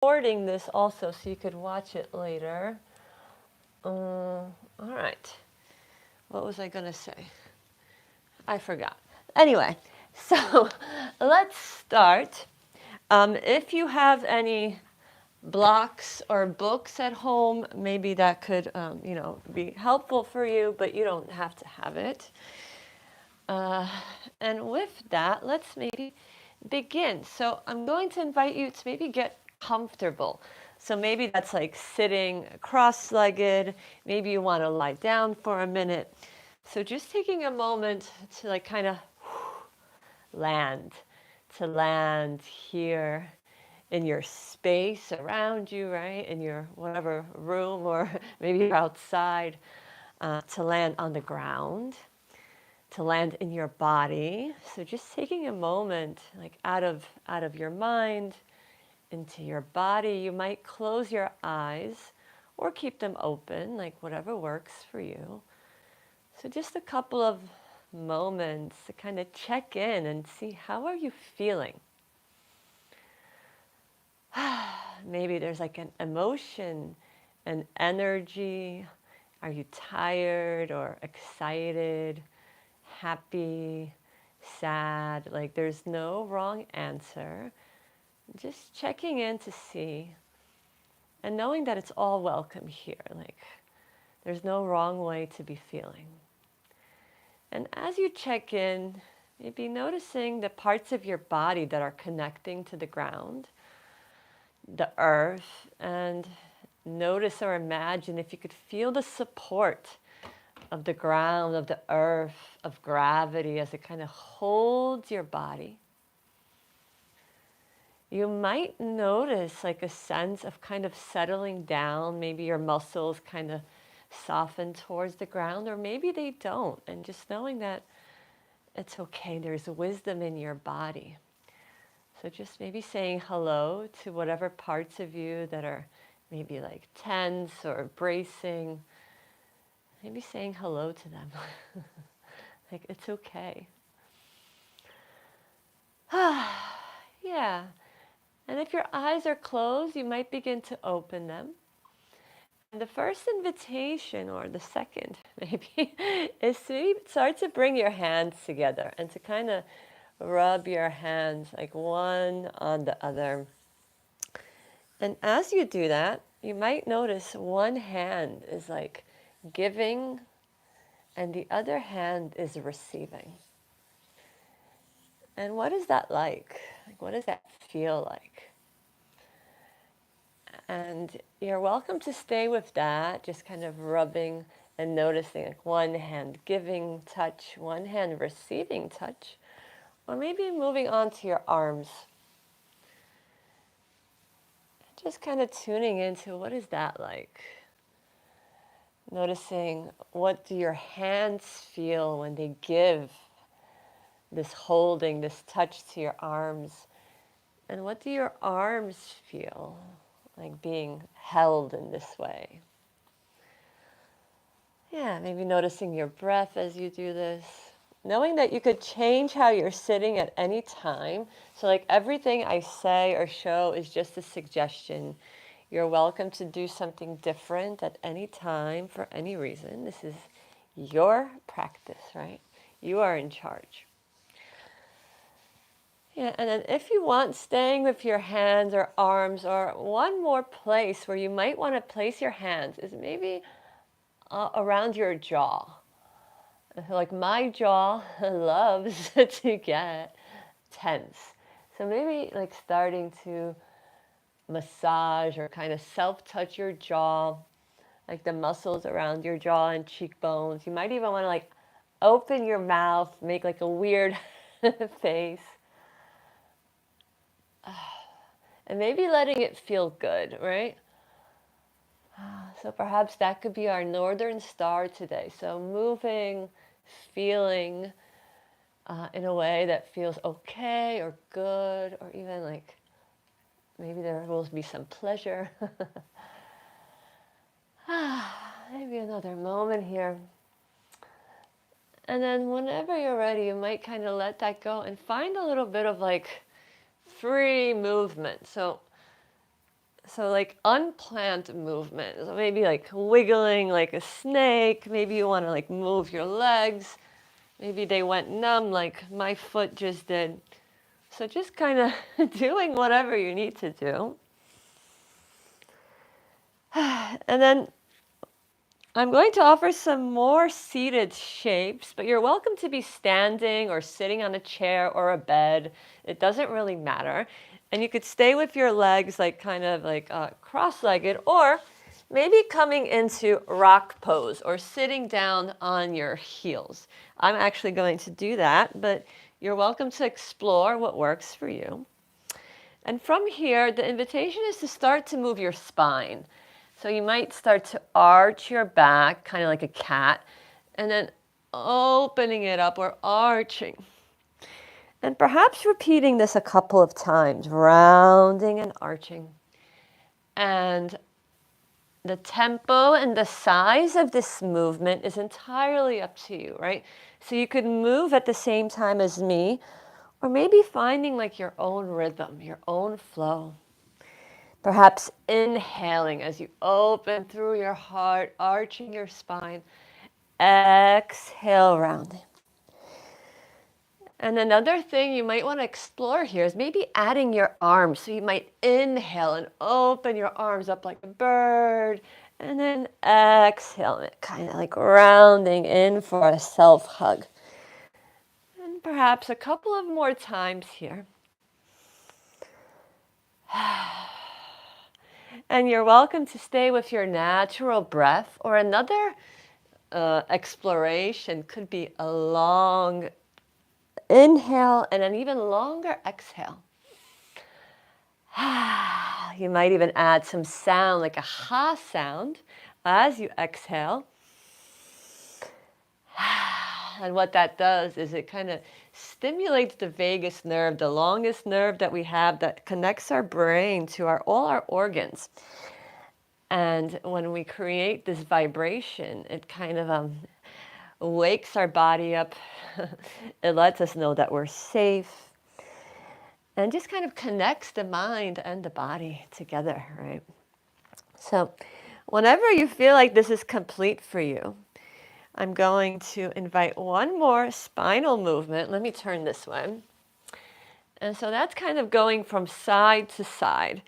recording this also so you could watch it later. All right. What was I going to say? I forgot. Anyway, so let's start. If you have any blocks or books at home, maybe that could, be helpful for you, but you don't have to have it. And with that, let's maybe begin. So I'm going to invite you to maybe get comfortable. So maybe that's like sitting cross-legged. Maybe you want to lie down for a minute. So just taking a moment to like kind of land, to land here in your space around you, right? In your whatever room, or maybe you're outside, to land on the ground, to land in your body. So just taking a moment, like out of your mind into your body. You might close your eyes or keep them open, like whatever works for you. So just a couple of moments to kind of check in and see, how are you feeling? Maybe there's like an emotion, an energy. Are you tired or excited, happy, sad? Like there's no wrong answer. Just checking in to see and knowing that it's all welcome here. Like there's no wrong way to be feeling. And as you check in, maybe noticing the parts of your body that are connecting to the ground, the earth, and notice or imagine if you could feel the support of the ground, of the earth, of gravity as it kind of holds your body. You might notice like a sense of kind of settling down. Maybe your muscles kind of soften towards the ground, or maybe they don't. And just knowing that it's okay, there's wisdom in your body. So just maybe saying hello to whatever parts of you that are maybe like tense or bracing. Maybe saying hello to them. Like it's okay. Yeah. And if your eyes are closed, you might begin to open them. And the first invitation, or the second maybe, is to maybe start to bring your hands together and to kind of rub your hands like one on the other. And as you do that, you might notice one hand is like giving and the other hand is receiving. And what is that like? Like, what does that feel like? And you're welcome to stay with that, just kind of rubbing and noticing, like one hand giving touch, one hand receiving touch, or maybe moving on to your arms. Just kind of tuning into, what is that like? Noticing, what do your hands feel when they give this holding, this touch to your arms? And what do your arms feel like being held in this way? Yeah, maybe noticing your breath as you do this. Knowing that you could change how you're sitting at any time. So like everything I say or show is just a suggestion. You're welcome to do something different at any time for any reason. This is your practice, right? You are in charge. Yeah, and then if you want, staying with your hands or arms, or one more place where you might want to place your hands is maybe around your jaw. Like my jaw loves to get tense. So maybe like starting to massage or kind of self-touch your jaw, like the muscles around your jaw and cheekbones. You might even want to like open your mouth, make like a weird face. And maybe letting it feel good, right? So perhaps that could be our northern star today. So moving, feeling in a way that feels okay or good, or even like maybe there will be some pleasure. Maybe another moment here. And then whenever you're ready, you might kind of let that go and find a little bit of like free movement. So So like unplanned movement. So maybe like wiggling like a snake. Maybe you want to like move your legs. Maybe they went numb like my foot just did. So just kind of doing whatever you need to do. And then I'm going to offer some more seated shapes, but you're welcome to be standing or sitting on a chair or a bed. It doesn't really matter. And you could stay with your legs like kind of like cross-legged, or maybe coming into rock pose or sitting down on your heels. I'm actually going to do that, but you're welcome to explore what works for you. And from here, the invitation is to start to move your spine. So you might start to arch your back, kind of like a cat, and then opening it up or arching. And perhaps repeating this a couple of times, rounding and arching. And the tempo and the size of this movement is entirely up to you, right? So you could move at the same time as me, or maybe finding like your own rhythm, your own flow. Perhaps inhaling as you open through your heart, arching your spine. Exhale, rounding. And another thing you might want to explore here is maybe adding your arms. So you might inhale and open your arms up like a bird, and then exhale, kind of like rounding in for a self-hug. And perhaps a couple of more times here. And you're welcome to stay with your natural breath, or another exploration could be a long inhale and an even longer exhale. You might even add some sound, like a ha sound, as you exhale. And what that does is it kind of stimulates the vagus nerve, the longest nerve that we have that connects our brain to all our organs. And when we create this vibration, it kind of wakes our body up. It lets us know that we're safe. And just kind of connects the mind and the body together, right? So whenever you feel like this is complete for you, I'm going to invite one more spinal movement. Let me turn this way. And so that's kind of going from side to side.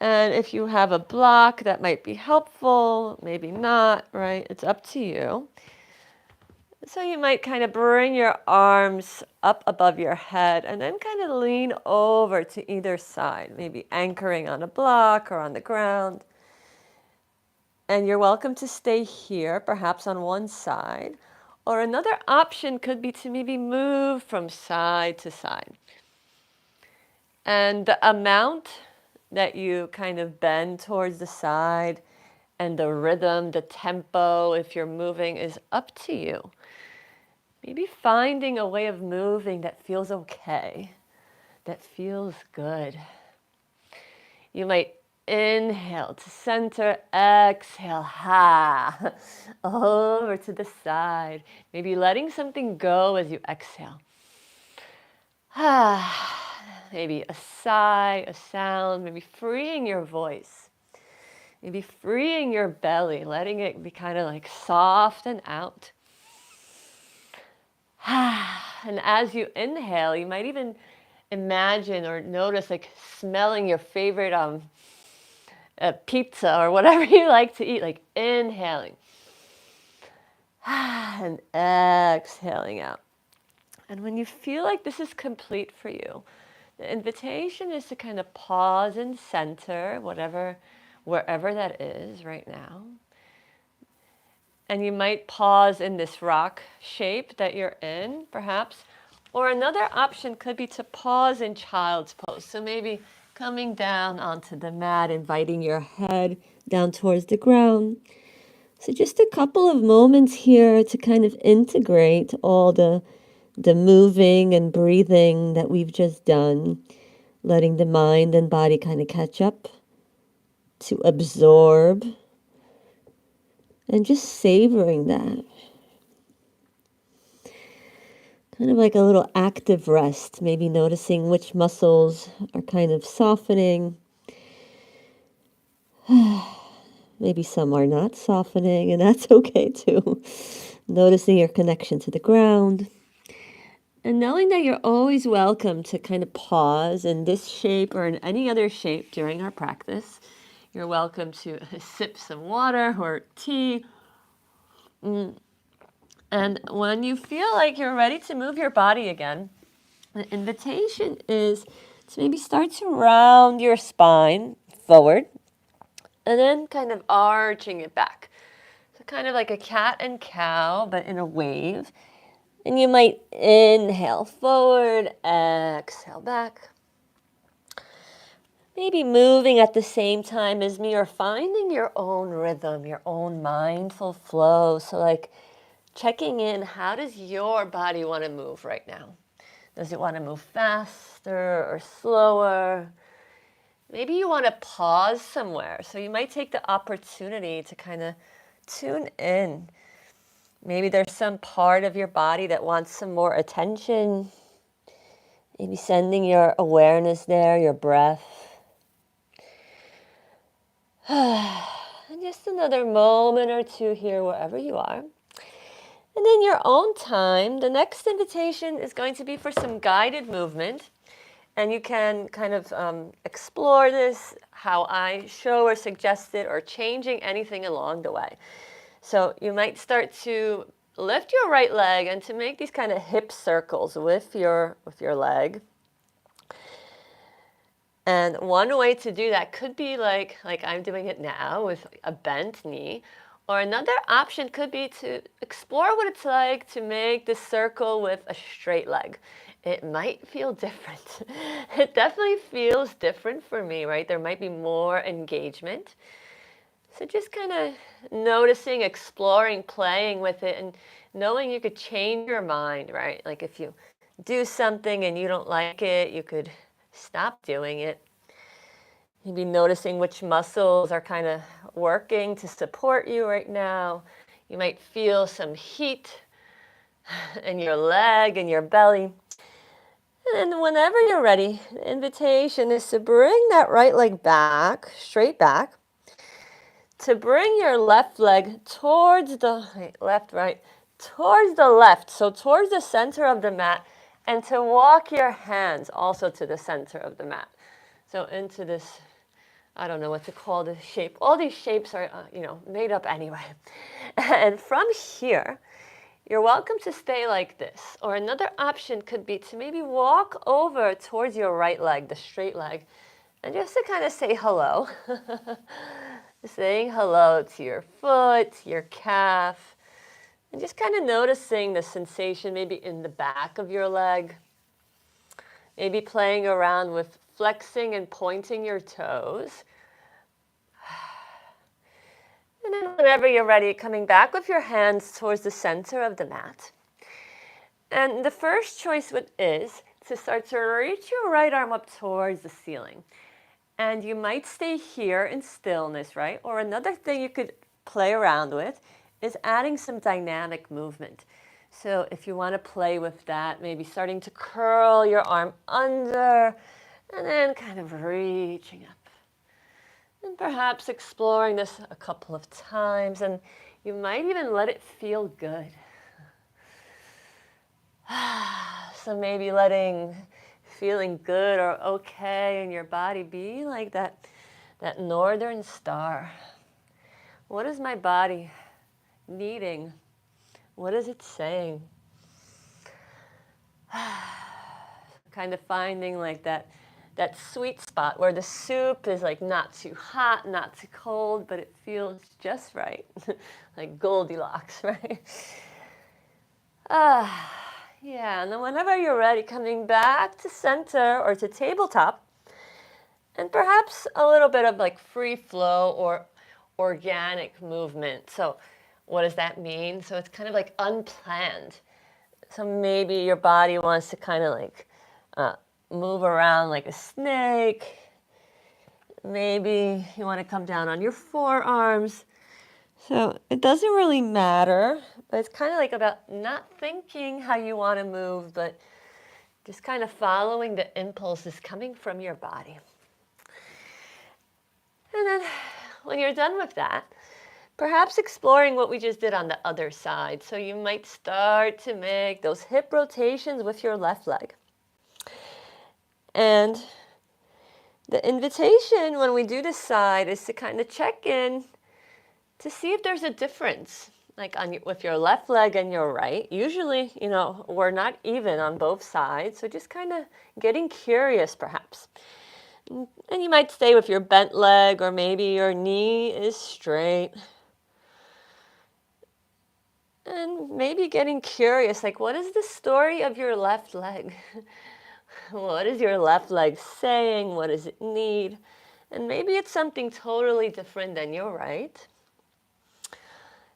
And if you have a block, that might be helpful, maybe not, right? It's up to you. So you might kind of bring your arms up above your head and then kind of lean over to either side, maybe anchoring on a block or on the ground. And you're welcome to stay here, perhaps on one side. Or another option could be to maybe move from side to side. And the amount that you kind of bend towards the side and the rhythm, the tempo, if you're moving, is up to you. Maybe finding a way of moving that feels okay, that feels good. You might inhale to center, exhale, ha, over to the side. Maybe letting something go as you exhale. Maybe a sigh, a sound, maybe freeing your voice. Maybe freeing your belly, letting it be kind of like soft and out. And as you inhale, you might even imagine or notice like smelling your favorite pizza or whatever you like to eat, like inhaling and exhaling out. And when you feel like this is complete for you, the invitation is to kind of pause and center wherever that is right now. And you might pause in this rock shape that you're in, perhaps. Or another option could be to pause in child's pose. So maybe coming down onto the mat, inviting your head down towards the ground. So just a couple of moments here to kind of integrate all the moving and breathing that we've just done, letting the mind and body kind of catch up, to absorb, and just savoring that. Kind of like a little active rest, maybe noticing which muscles are kind of softening, Maybe some are not softening, and that's okay too. Noticing your connection to the ground. And knowing that you're always welcome to kind of pause in this shape or in any other shape during our practice. You're welcome to sip some water or tea. And when you feel like you're ready to move your body again, the invitation is to maybe start to round your spine forward and then kind of arching it back. So kind of like a cat and cow, but in a wave. And you might inhale forward, exhale back. Maybe moving at the same time as me or finding your own rhythm, your own mindful flow. So like checking in, how does your body want to move right now? Does it want to move faster or slower? Maybe you want to pause somewhere. So you might take the opportunity to kind of tune in. Maybe there's some part of your body that wants some more attention. Maybe sending your awareness there, your breath. And just another moment or two here, wherever you are. And in your own time, the next invitation is going to be for some guided movement. And you can kind of explore this, how I show or suggest it, or changing anything along the way. So you might start to lift your right leg and to make these kind of hip circles with your leg. And one way to do that could be like I'm doing it now with a bent knee. Or another option could be to explore what it's like to make this circle with a straight leg. It might feel different. It definitely feels different for me, right? There might be more engagement. So just kind of noticing, exploring, playing with it, and knowing you could change your mind, right? Like if you do something and you don't like it, you could stop doing it. Maybe noticing which muscles are kind of working to support you right now. You might feel some heat in your leg and your belly. And then whenever you're ready, the invitation is to bring that right leg back, straight back, to bring your left leg towards the right, towards the left, so towards the center of the mat, and to walk your hands also to the center of the mat. So into this, I don't know what to call this shape. All these shapes are, made up anyway. And from here, you're welcome to stay like this. Or another option could be to maybe walk over towards your right leg, the straight leg, and just to kind of say hello. Saying hello to your foot, your calf, and just kind of noticing the sensation maybe in the back of your leg. Maybe playing around with flexing and pointing your toes. And then whenever you're ready, coming back with your hands towards the center of the mat. And the first choice is to start to reach your right arm up towards the ceiling. And you might stay here in stillness, right? Or another thing you could play around with is adding some dynamic movement. So if you want to play with that, maybe starting to curl your arm under and then kind of reaching up. And perhaps exploring this a couple of times, and you might even let it feel good. So maybe feeling good or okay in your body be like that northern star. What is my body needing? What is it saying? Kind of finding like that sweet spot where the soup is like not too hot, not too cold, but it feels just right. Like Goldilocks, right? Yeah, and then whenever you're ready, coming back to center or to tabletop, and perhaps a little bit of like free flow or organic movement. So what does that mean? So it's kind of like unplanned. So maybe your body wants to kind of like move around like a snake. Maybe you want to come down on your forearms. So it doesn't really matter, but it's kind of like about not thinking how you want to move, but just kind of following the impulses coming from your body. And then when you're done with that, perhaps exploring what we just did on the other side. So you might start to make those hip rotations with your left leg. And the invitation when we do this side is to kind of check in to see if there's a difference, like with your left leg and your right. Usually, we're not even on both sides, so just kind of getting curious perhaps. And you might stay with your bent leg, or maybe your knee is straight. And maybe getting curious, like, what is the story of your left leg? What is your left leg saying? What does it need? And maybe it's something totally different than your right.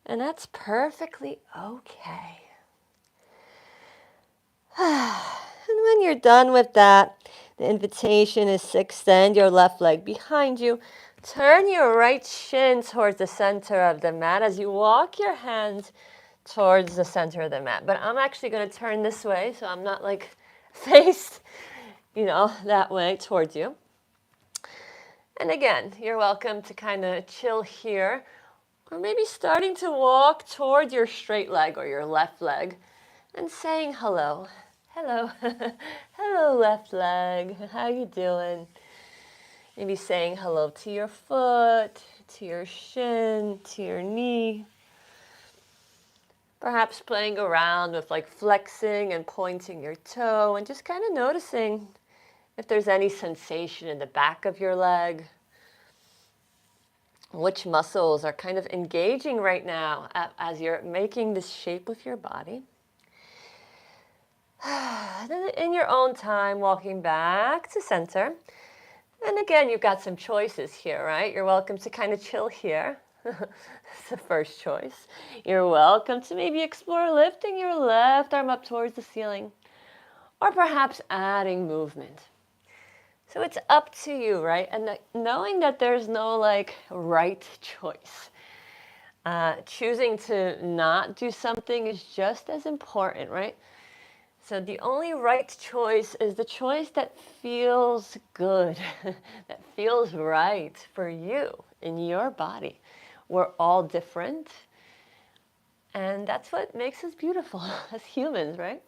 And that's perfectly okay. And when you're done with that, the invitation is to extend your left leg behind you. Turn your right shin towards the center of the mat as you walk your hands towards the center of the mat. But I'm actually going to turn this way, so I'm not like faced, that way towards you. And again, you're welcome to kind of chill here, or maybe starting to walk toward your straight leg or your left leg and saying hello. Hello. Hello, left leg. How you doing? Maybe saying hello to your foot, to your shin, to your knee. Perhaps playing around with like flexing and pointing your toe and just kind of noticing if there's any sensation in the back of your leg. Which muscles are kind of engaging right now as you're making this shape with your body. Then in your own time, walking back to center. And again, you've got some choices here, right? You're welcome to kind of chill here. That's the first choice. You're welcome to maybe explore lifting your left arm up towards the ceiling, or perhaps adding movement. So it's up to you, right? And knowing that there's no like right choice. Choosing to not do something is just as important, right? So the only right choice is the choice that feels good, that feels right for you in your body. We're all different, and that's what makes us beautiful as humans, right?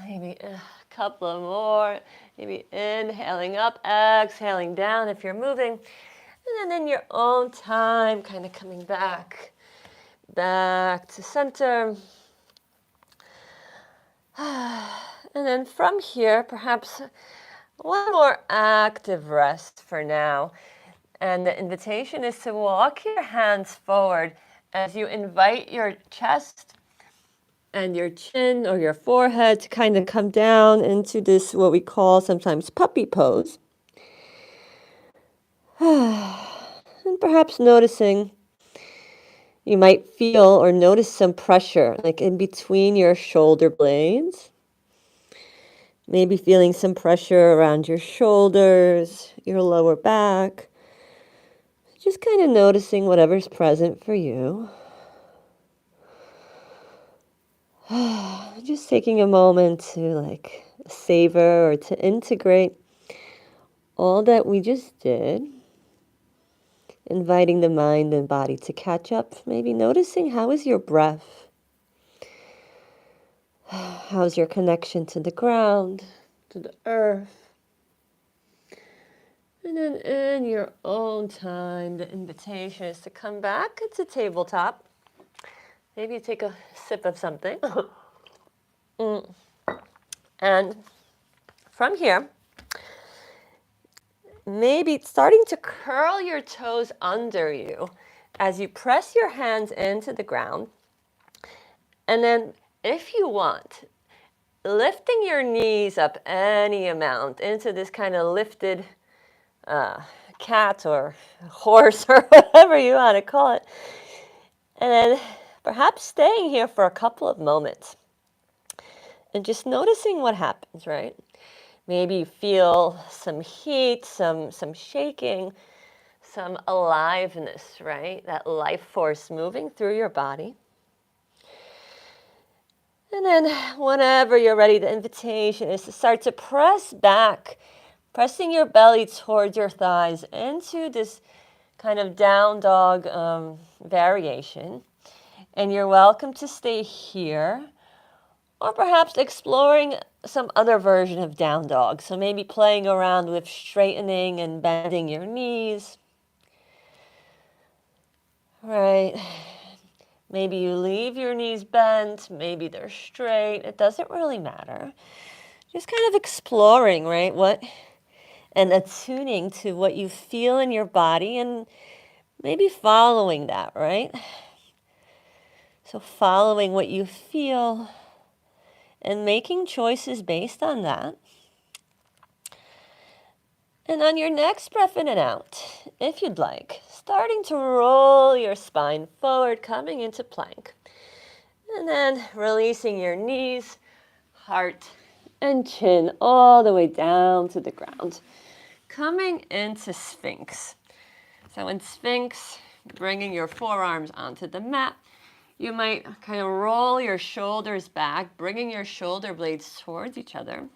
Maybe a couple of more. Maybe inhaling up, exhaling down if you're moving. And then in your own time, kind of coming back to center. And then from here, perhaps one more active rest for now. And the invitation is to walk your hands forward as you invite your chest and your chin or your forehead to kind of come down into this, what we call sometimes puppy pose. And perhaps noticing, you might feel or notice some pressure, like in between your shoulder blades. Maybe feeling some pressure around your shoulders, your lower back. Just kind of noticing whatever's present for you. Just taking a moment to savor or to integrate all that we just did. Inviting the mind and body to catch up. Maybe noticing, how is your breath? How's your connection to the ground, to the earth? And then in your own time, the invitation is to come back to tabletop. Maybe you take a sip of something. And from here, maybe starting to curl your toes under you as you press your hands into the ground. And then, if you want, lifting your knees up any amount into this kind of lifted cat or horse or whatever you want to call it. And then perhaps staying here for a couple of moments and just noticing what happens, right? Maybe you feel some heat, some shaking, some aliveness, right? That life force moving through your body. And then whenever you're ready, the invitation is to start to press back Pressing your belly towards your thighs into this kind of down dog variation. And you're welcome to stay here, or perhaps exploring some other version of down dog. So maybe playing around with straightening and bending your knees. Right. Maybe you leave your knees bent, maybe they're straight. It doesn't really matter. Just kind of exploring, right? And attuning to what you feel in your body and maybe following that, right? So following what you feel and making choices based on that. And on your next breath in and out, if you'd like, starting to roll your spine forward, coming into plank. And then releasing your knees, heart, and chin all the way down to the ground. Coming into Sphinx. So in Sphinx, bringing your forearms onto the mat, you might kind of roll your shoulders back, bringing your shoulder blades towards each other.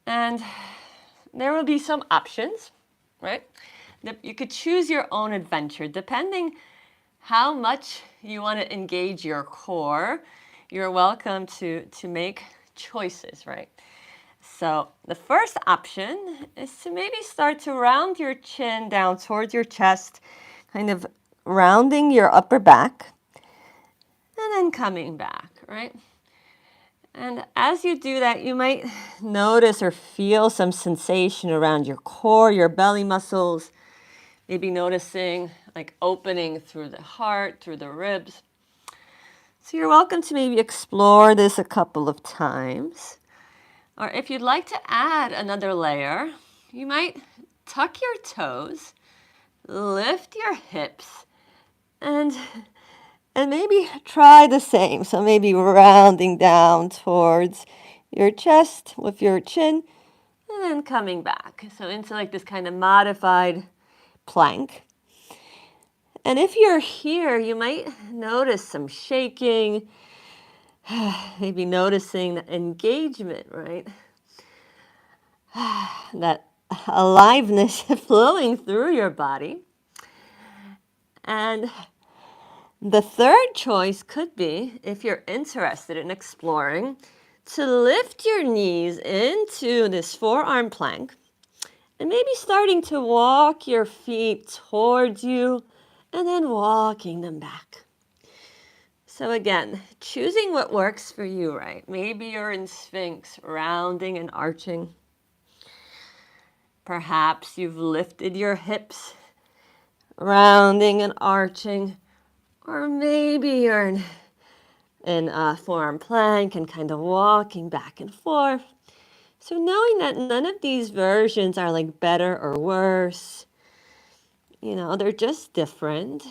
And there will be some options, right? You could choose your own adventure, depending how much you want to engage your core. You're welcome to make choices, right? So the first option is to maybe start to round your chin down towards your chest, kind of rounding your upper back, and then coming back, right? And as you do that, you might notice or feel some sensation around your core, your belly muscles, maybe noticing like opening through the heart, through the ribs. So you're welcome to maybe explore this a couple of times. Or if you'd like to add another layer, you might tuck your toes, lift your hips, and maybe try the same. So maybe rounding down towards your chest with your chin, and then coming back. So into like this kind of modified plank. And if you're here, you might notice some shaking, maybe noticing the engagement, right? That aliveness flowing through your body. And the third choice could be, if you're interested in exploring, to lift your knees into this forearm plank and maybe starting to walk your feet towards you and then walking them back. So again, choosing what works for you, right? Maybe you're in Sphinx, rounding and arching. Perhaps you've lifted your hips, rounding and arching. Or maybe you're in forearm plank and kind of walking back and forth. So knowing that none of these versions are like better or worse, they're just different.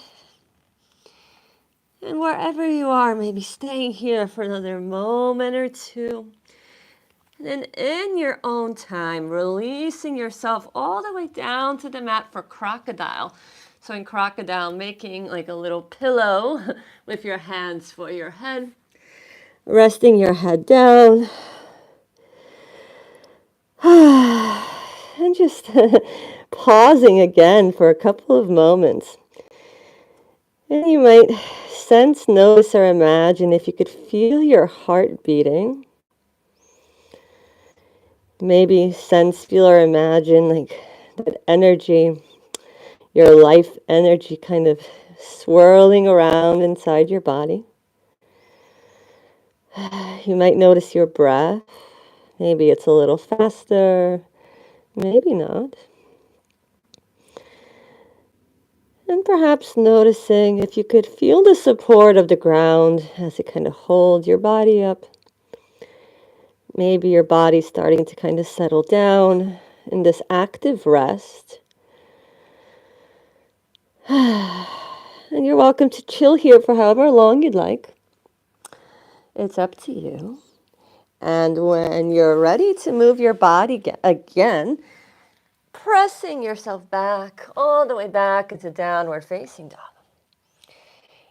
And wherever you are, maybe staying here for another moment or two. And then in your own time, releasing yourself all the way down to the mat for crocodile. So in crocodile, making like a little pillow with your hands for your head. Resting your head down. And just pausing again for a couple of moments. And you might sense, notice, or imagine if you could feel your heart beating. Maybe sense, feel, or imagine like that energy, your life energy kind of swirling around inside your body. You might notice your breath. Maybe it's a little faster, maybe not. And perhaps noticing if you could feel the support of the ground as it kind of holds your body up. Maybe your body's starting to kind of settle down in this active rest. And you're welcome to chill here for however long you'd like. It's up to you. And when you're ready to move your body again, pressing yourself back, all the way back into downward facing dog.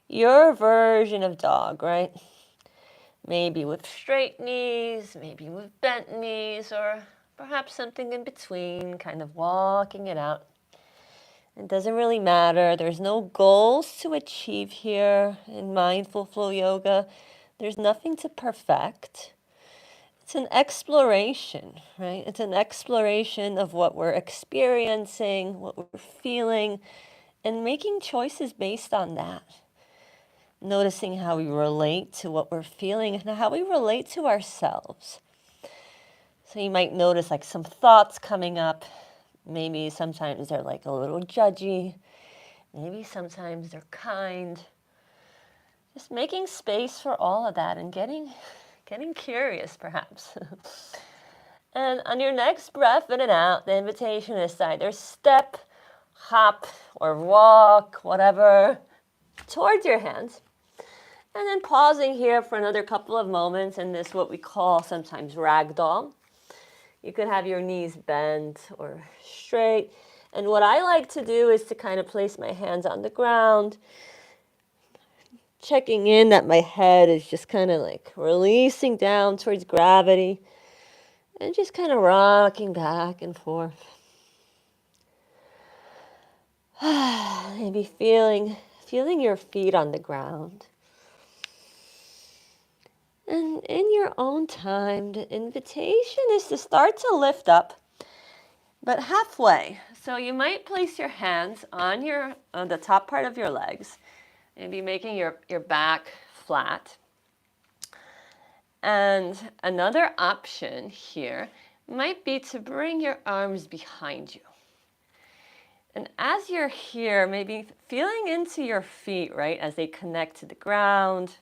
Your version of dog, right? Maybe with straight knees, maybe with bent knees, or perhaps something in between, kind of walking it out. It doesn't really matter. There's no goals to achieve here in mindful flow yoga. There's nothing to perfect. It's an exploration, right? It's an exploration of what we're experiencing, what we're feeling, and making choices based on that. Noticing how we relate to what we're feeling and how we relate to ourselves. So you might notice like some thoughts coming up. Maybe sometimes they're like a little judgy. Maybe sometimes they're kind. Just making space for all of that and getting curious perhaps. And on your next breath in and out, the invitation is to either step, hop, or walk, whatever, towards your hands. And then pausing here for another couple of moments in this what we call sometimes ragdoll. You could have your knees bent or straight. And what I like to do is to kind of place my hands on the ground, checking in that my head is just kind of like releasing down towards gravity and just kind of rocking back and forth. Maybe feeling your feet on the ground. And in your own time, the invitation is to start to lift up, but halfway. So you might place your hands on the top part of your legs, maybe making your back flat. And another option here might be to bring your arms behind you. And as you're here, maybe feeling into your feet, right, as they connect to the ground.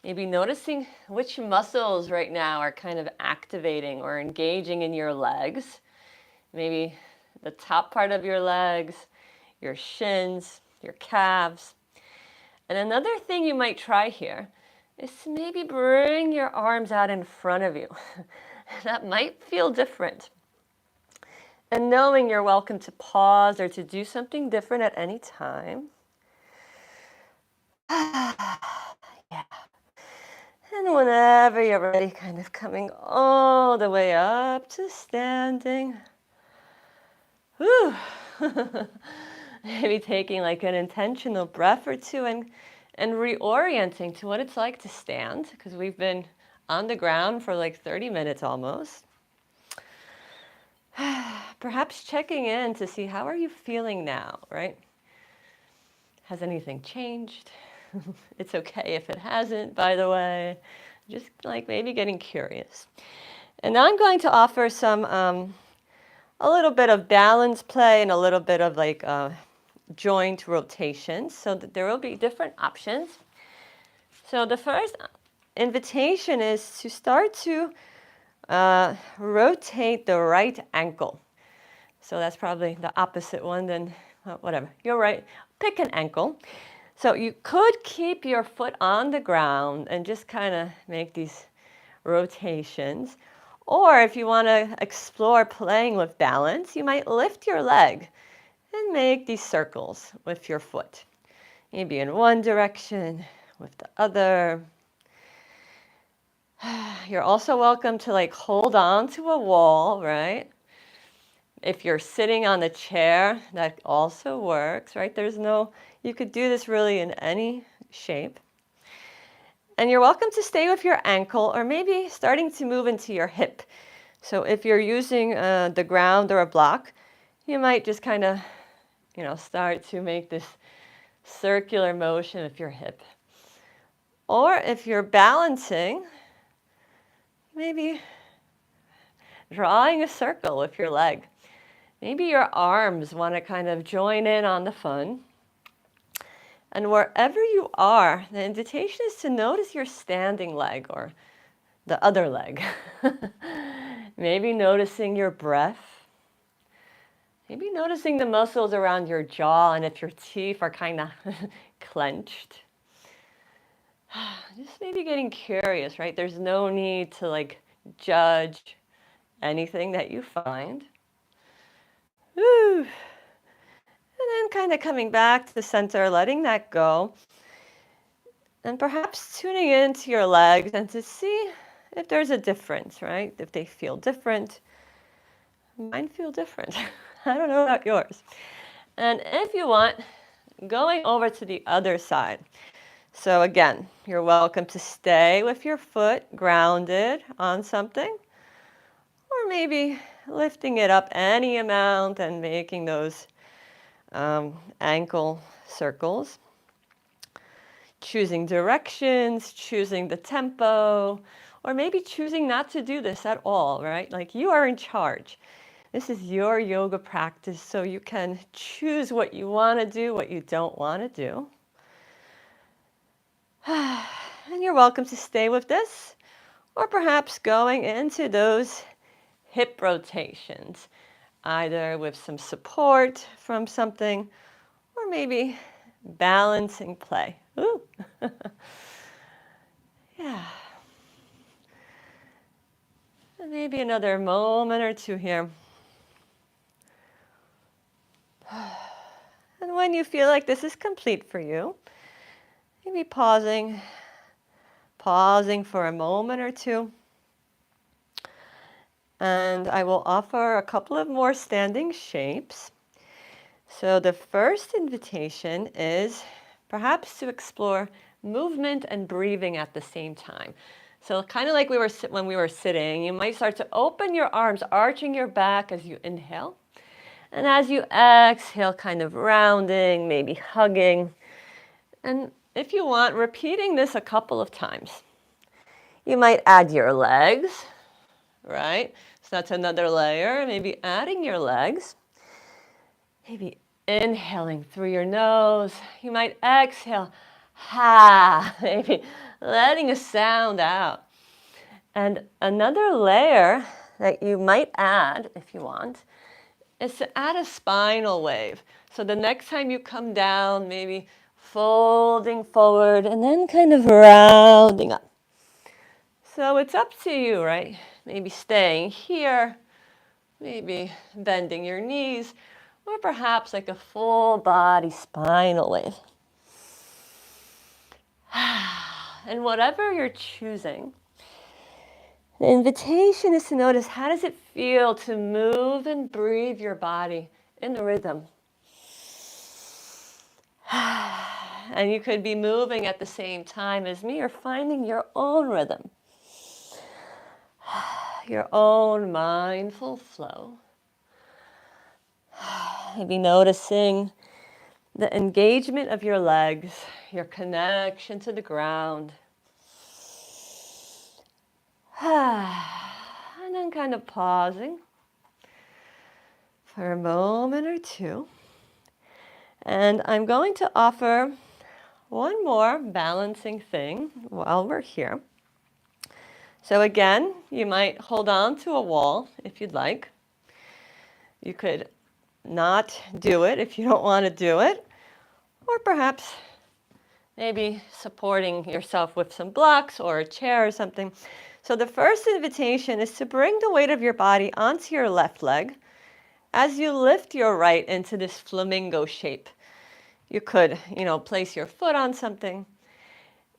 Maybe noticing which muscles right now are kind of activating or engaging in your legs. Maybe the top part of your legs, your shins, your calves. And another thing you might try here is to maybe bring your arms out in front of you. That might feel different. And knowing you're welcome to pause or to do something different at any time. Yeah. And whenever you're ready, kind of coming all the way up to standing. Whew. Maybe taking like an intentional breath or two and reorienting to what it's like to stand, because we've been on the ground for like 30 minutes almost. Perhaps checking in to see how are you feeling now, right? Has anything changed? It's okay if it hasn't, by the way. Just like maybe getting curious. And now I'm going to offer some, a little bit of balance play and a little bit of like joint rotation, so that there will be different options. So the first invitation is to start to rotate the right ankle. So that's probably the opposite one, then whatever. You're right. Pick an ankle. So you could keep your foot on the ground and just kind of make these rotations. Or if you want to explore playing with balance, you might lift your leg and make these circles with your foot. Maybe in one direction, with the other. You're also welcome to like hold on to a wall, right? If you're sitting on a chair, that also works, right? You could do this really in any shape. And you're welcome to stay with your ankle or maybe starting to move into your hip. So if you're using the ground or a block, you might just kind of, start to make this circular motion with your hip. Or if you're balancing, maybe drawing a circle with your leg. Maybe your arms want to kind of join in on the fun. And wherever you are, the invitation is to notice your standing leg or the other leg. Maybe noticing your breath. Maybe noticing the muscles around your jaw and if your teeth are kind of clenched. Just maybe getting curious, right? There's no need to like judge anything that you find. Woo. And then kind of coming back to the center, letting that go. And perhaps tuning into your legs and to see if there's a difference, right? If they feel different. Mine feel different. I don't know about yours. And if you want, going over to the other side. So again, you're welcome to stay with your foot grounded on something, or maybe lifting it up any amount and making those ankle circles. Choosing directions, choosing the tempo, or maybe choosing not to do this at all, right? Like you are in charge. This is your yoga practice, so you can choose what you want to do, what you don't want to do. And you're welcome to stay with this, or perhaps going into those hip rotations, either with some support from something, or maybe balancing play. Ooh. Yeah. And maybe another moment or two here. And when you feel like this is complete for you, maybe pausing for a moment or two. And I will offer a couple of more standing shapes. So the first invitation is perhaps to explore movement and breathing at the same time. So kind of like when we were sitting, you might start to open your arms, arching your back as you inhale. And as you exhale, kind of rounding, maybe hugging. And if you want, repeating this a couple of times. You might add your legs, right? So that's another layer. Maybe adding your legs. Maybe inhaling through your nose. You might exhale, ha, maybe letting a sound out. And another layer that you might add, if you want, is to add a spinal wave. So the next time you come down, maybe folding forward and then kind of rounding up. So it's up to you, right? Maybe staying here, maybe bending your knees, or perhaps like a full body spinal wave. And whatever you're choosing, the invitation is to notice, how does it feel to move and breathe your body in the rhythm? And you could be moving at the same time as me or finding your own rhythm, your own mindful flow. Maybe noticing the engagement of your legs, your connection to the ground. And then kind of pausing for a moment or two. And I'm going to offer one more balancing thing while we're here. So again, you might hold on to a wall if you'd like. You could not do it if you don't want to do it. Or perhaps maybe supporting yourself with some blocks or a chair or something. So the first invitation is to bring the weight of your body onto your left leg as you lift your right into this flamingo shape. You could, place your foot on something.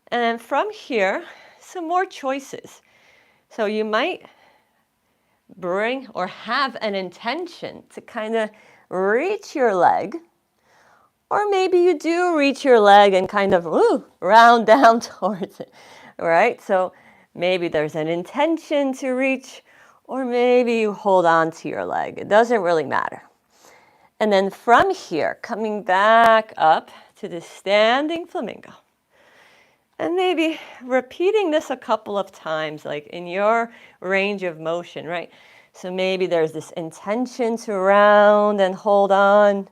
And then from here, some more choices. So you might bring or have an intention to kind of reach your leg. Or maybe you do reach your leg and kind of round down towards it, right? So maybe there's an intention to reach, or maybe you hold on to your leg. It doesn't really matter. And then from here, coming back up to the standing flamingo. And maybe repeating this a couple of times, like in your range of motion, right? So maybe there's this intention to round and hold on,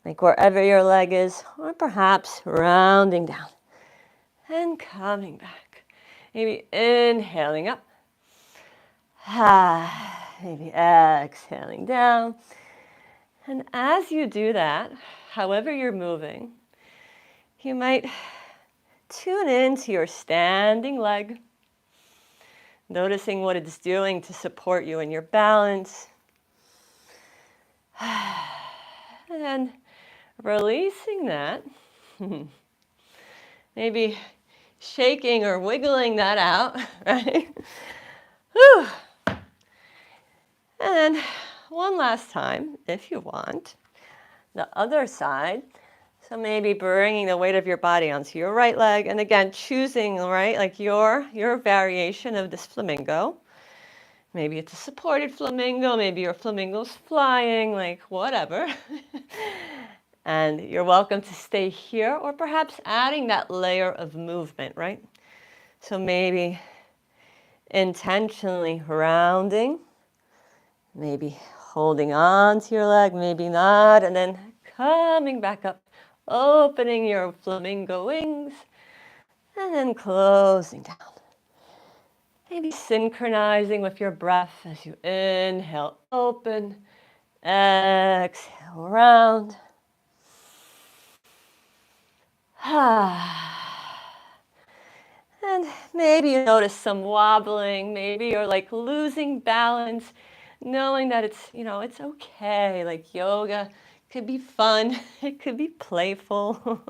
like wherever your leg is, or perhaps rounding down and coming back. Maybe inhaling up. Maybe exhaling down. And as you do that, however you're moving, you might tune into your standing leg, noticing what it's doing to support you in your balance. And then releasing that, maybe shaking or wiggling that out, right? Whew. And then one last time, if you want, the other side. So maybe bringing the weight of your body onto your right leg, and again, choosing, right, like your variation of this flamingo. Maybe it's a supported flamingo, maybe your flamingo's flying, like whatever. And you're welcome to stay here, or perhaps adding that layer of movement, right? So maybe intentionally rounding, maybe holding on to your leg, maybe not, and then coming back up, opening your flamingo wings, and then closing down. Maybe synchronizing with your breath as you inhale, open, exhale, round. And maybe you notice some wobbling, maybe you're like losing balance, knowing that it's okay. Like yoga could be fun, it could be playful,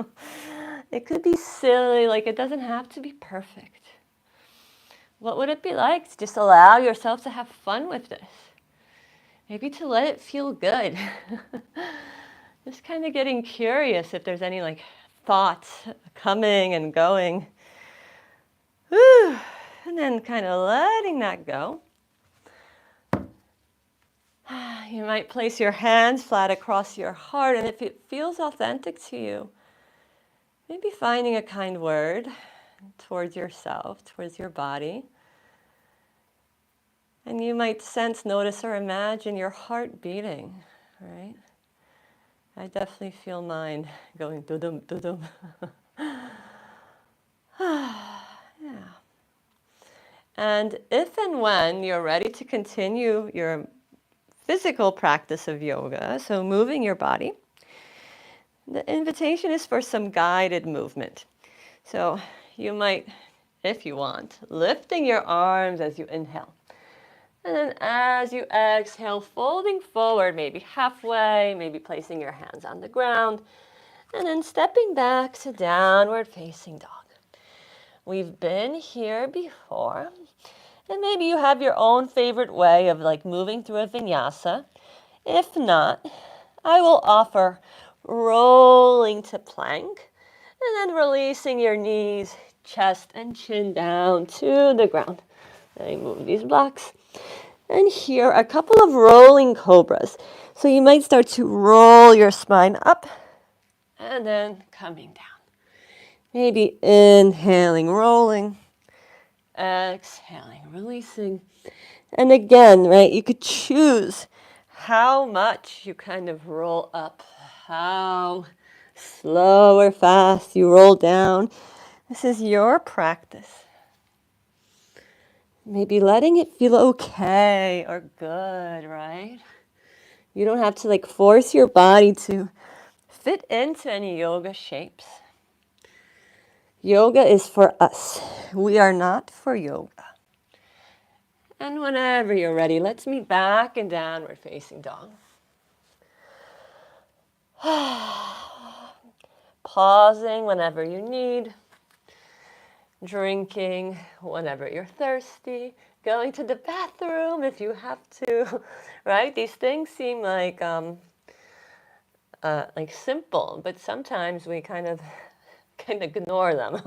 it could be silly, like it doesn't have to be perfect. What would it be like to just allow yourself to have fun with this? Maybe to let it feel good. Just kind of getting curious if there's any like thoughts coming and going. Whew. And then kind of letting that go. You might place your hands flat across your heart, and if it feels authentic to you, maybe finding a kind word towards yourself, towards your body. And you might sense, notice, or imagine your heart beating, right? I definitely feel mine going doo-dum, doo-dum. Yeah. And if and when you're ready to continue your physical practice of yoga, so moving your body, the invitation is for some guided movement. So you might, if you want, lifting your arms as you inhale. And then as you exhale, folding forward, maybe halfway, maybe placing your hands on the ground, and then stepping back to downward facing dog. We've been here before, and maybe you have your own favorite way of like moving through a vinyasa. If not, I will offer rolling to plank, and then releasing your knees, chest, and chin down to the ground. Let me move these blocks. And here, a couple of rolling cobras. So you might start to roll your spine up and then coming down. Maybe inhaling, rolling, exhaling, releasing. And again, right, you could choose how much you kind of roll up, how slow or fast you roll down. This is your practice. Maybe letting it feel okay or good, right? You don't have to like force your body to fit into any yoga shapes. Yoga is for us. We are not for yoga. And whenever you're ready, let's meet back in downward facing dog. Pausing whenever you need. Drinking whenever you're thirsty, going to the bathroom if you have to, right? These things seem like simple, but sometimes we kind of ignore them.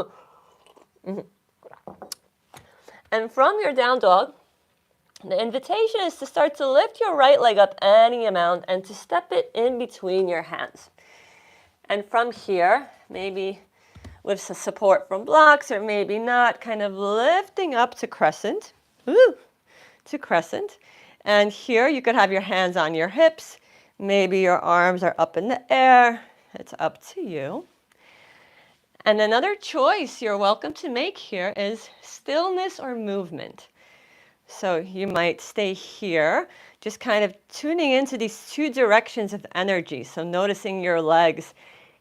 And from your down dog, the invitation is to start to lift your right leg up any amount and to step it in between your hands. And from here, maybe with some support from blocks or maybe not, kind of lifting up to crescent, to crescent. And here you could have your hands on your hips. Maybe your arms are up in the air. It's up to you. And another choice you're welcome to make here is stillness or movement. So you might stay here, just kind of tuning into these two directions of energy. So noticing your legs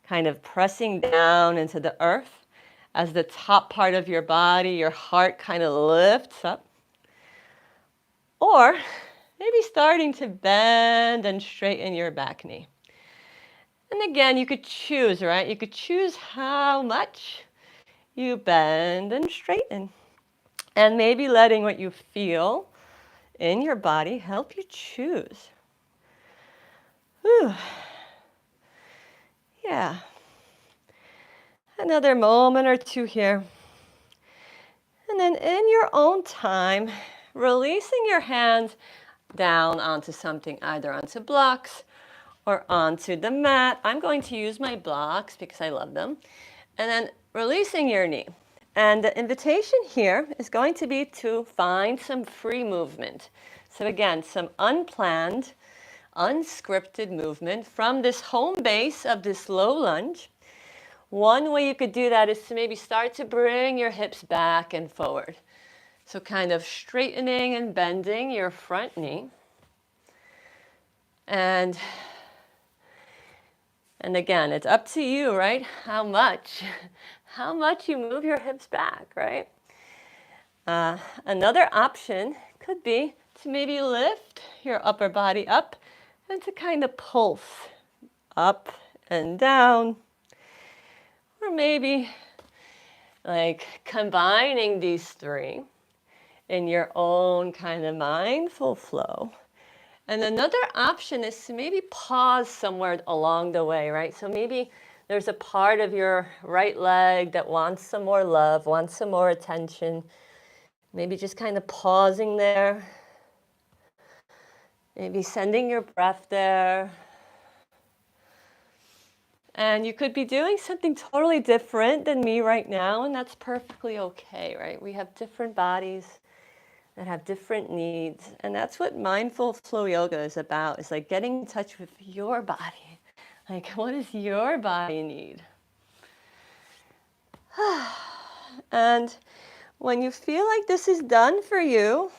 kind of pressing down into the earth as the top part of your body, your heart kind of lifts up. Or maybe starting to bend and straighten your back knee. And again, you could choose, right? You could choose how much you bend and straighten. And maybe letting what you feel in your body help you choose. Whew. Yeah. Another moment or two here. And then in your own time, releasing your hands down onto something, either onto blocks or onto the mat. I'm going to use my blocks because I love them. And then releasing your knee. And the invitation here is going to be to find some free movement. So again, some unplanned, unscripted movement from this home base of this low lunge. One way you could do that is to maybe start to bring your hips back and forward. So kind of straightening and bending your front knee. And again, it's up to you, right? How much you move your hips back, right? Another option could be to maybe lift your upper body up and to kind of pulse up and down. Or maybe like combining these three in your own kind of mindful flow. And another option is to maybe pause somewhere along the way, right? So maybe there's a part of your right leg that wants some more love, wants some more attention. Maybe just kind of pausing there. Maybe sending your breath there. And you could be doing something totally different than me right now, and that's perfectly okay, right? We have different bodies that have different needs, and that's what mindful flow yoga is about. It's like getting in touch with your body. Like, what does your body need? And when you feel like this is done for you,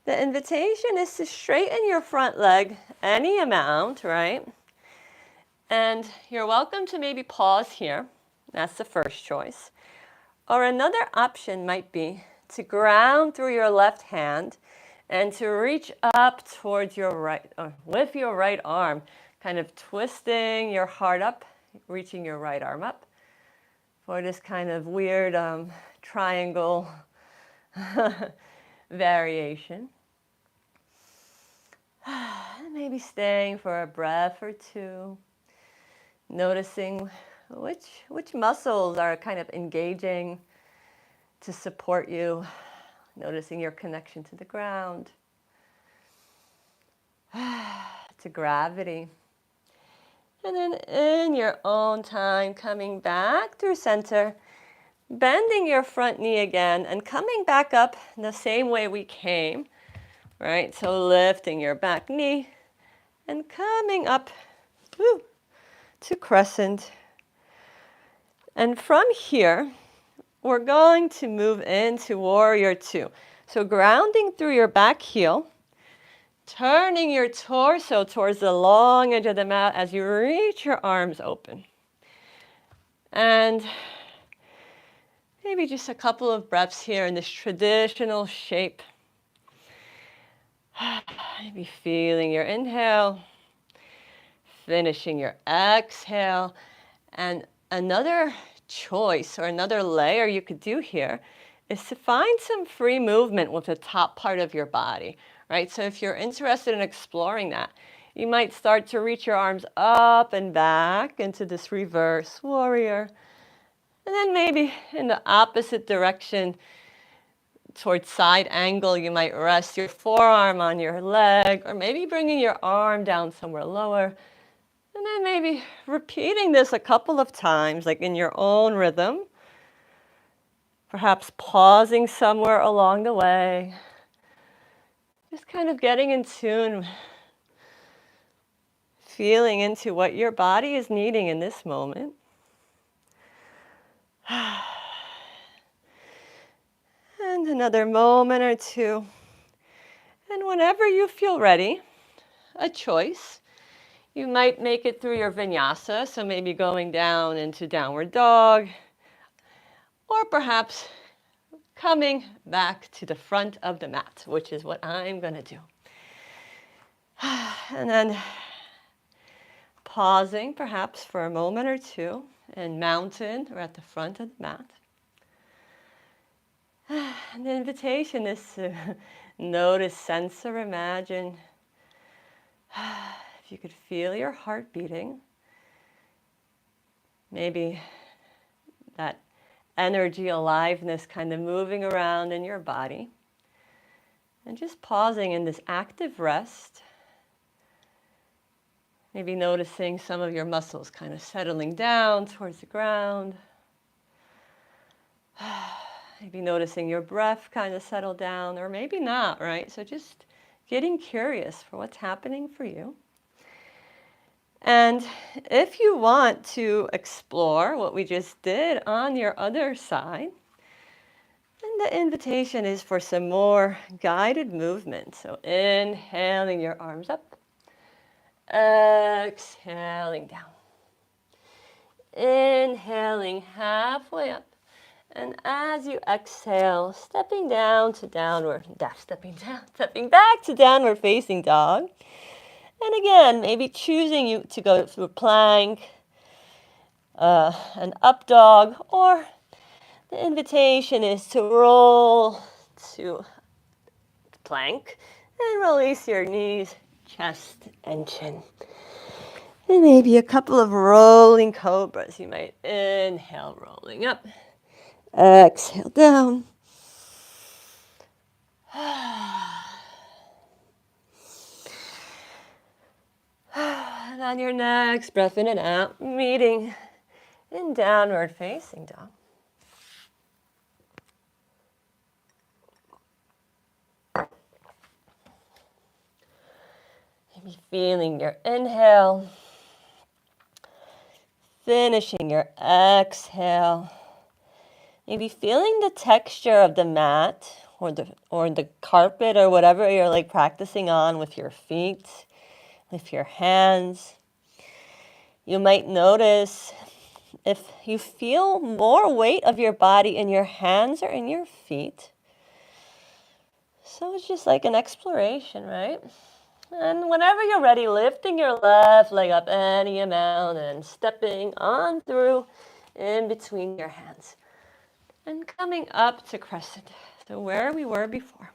the invitation is to straighten your front leg any amount, right? And you're welcome to maybe pause here. That's the first choice. Or another option might be to ground through your left hand and to reach up towards your right, or with your right arm, kind of twisting your heart up, reaching your right arm up for this kind of weird triangle variation. Maybe staying for a breath or two. Noticing which muscles are kind of engaging to support you. Noticing your connection to the ground, to gravity. And then in your own time, coming back through center, bending your front knee again and coming back up in the same way we came, right? So lifting your back knee and coming up, woo, to crescent. And from here, we're going to move into warrior two. So grounding through your back heel, turning your torso towards the long edge of the mat as you reach your arms open. And maybe just a couple of breaths here in this traditional shape. Maybe feeling your inhale, finishing your exhale. And another choice or another layer you could do here is to find some free movement with the top part of your body, right? So if you're interested in exploring that, you might start to reach your arms up and back into this reverse warrior. And then maybe in the opposite direction, towards side angle, you might rest your forearm on your leg, or maybe bringing your arm down somewhere lower. And then maybe repeating this a couple of times, like in your own rhythm. Perhaps pausing somewhere along the way. Just kind of getting in tune, feeling into what your body is needing in this moment. And another moment or two. And whenever you feel ready, a choice. You might make it through your vinyasa, so maybe going down into downward dog, or perhaps coming back to the front of the mat, which is what I'm going to do. And then pausing perhaps for a moment or two in mountain or at the front of the mat. And the invitation is to notice, sense, or imagine. If you could feel your heart beating. Maybe that energy, aliveness kind of moving around in your body. And just pausing in this active rest. Maybe noticing some of your muscles kind of settling down towards the ground. Maybe noticing your breath kind of settle down, or maybe not, right? So just getting curious for what's happening for you. And if you want to explore what we just did on your other side, then the invitation is for some more guided movement. So inhaling your arms up, exhaling down. Inhaling halfway up. And as you exhale, stepping down to downward, stepping back to downward facing dog. And again, maybe choosing to go through a plank, an up dog, or the invitation is to roll to plank and release your knees, chest, and chin. And maybe a couple of rolling cobras. You might inhale, rolling up. Exhale down. And on your next breath in and out, meeting in downward facing dog. Maybe feeling your inhale, finishing your exhale. Maybe feeling the texture of the mat or the carpet or whatever you're like practicing on with your feet, with your hands. You might notice if you feel more weight of your body in your hands or in your feet. So it's just like an exploration, right? And whenever you're ready, lifting your left leg up any amount and stepping on through in between your hands. And coming up to crescent, so where we were before.